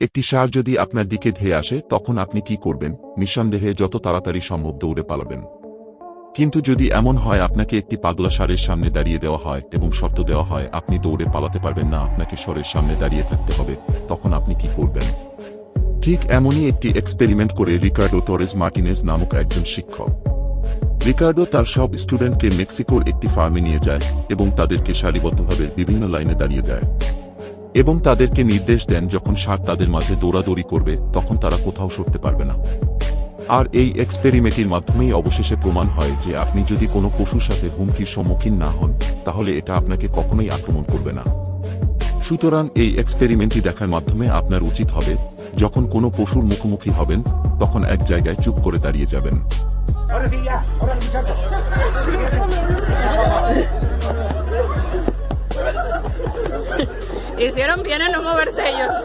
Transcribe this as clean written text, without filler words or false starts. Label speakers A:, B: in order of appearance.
A: একটি ষাঁড় যদি আপনার দিকে ধেয়ে আসে তখন আপনি কি করবেন? নিঃসন্দেহে যত তাড়াতাড়ি সম্ভব দৌড়ে পালাবেন। কিন্তু যদি এমন হয় আপনাকে একটি পাগলা ষাঁড়ের সামনে দাঁড়িয়ে দেওয়া হয় এবং শর্ত দেওয়া হয় আপনি দৌড়ে পালাতে পারবেন না, আপনাকে ষাঁড়ের সামনে দাঁড়িয়ে থাকতে হবে, তখন আপনি কি করবেন? ঠিক এমনই একটি এক্সপেরিমেন্ট করে রিকার্ডো তোরেজ মার্টিনেজ নামক একজন শিক্ষক। রিকার্ডো তার সব স্টুডেন্টকে মেক্সিকোর একটি ফার্মে নিয়ে যায় এবং তাদেরকে সারিবদ্ধভাবে বিভিন্ন লাইনে দাঁড়িয়ে দেয় এবং তাদেরকে নির্দেশ দেন যখন ষাঁড় তাদের মাঝে দৌড়াদৌড়ি করবে তখন তারা কোথাও সরতে পারবে না। আর এই এক্সপেরিমেন্টের মাধ্যমেই অবশেষে প্রমাণ হয় যে আপনি যদি কোনো পশুর সাথে হুমকির সম্মুখীন না হন তাহলে এটা আপনাকে কখনোই আক্রমণ করবে না। সুতরাং এই এক্সপেরিমেন্টটি দেখার মাধ্যমে আপনার উচিত হবে যখন কোনো পশুর মুখোমুখি হবেন তখন এক জায়গায় চুপ করে দাঁড়িয়ে যাবেন।
B: Ahora sí, ya, ahora muchachos.
C: Hicieron bien en no moverse ellos.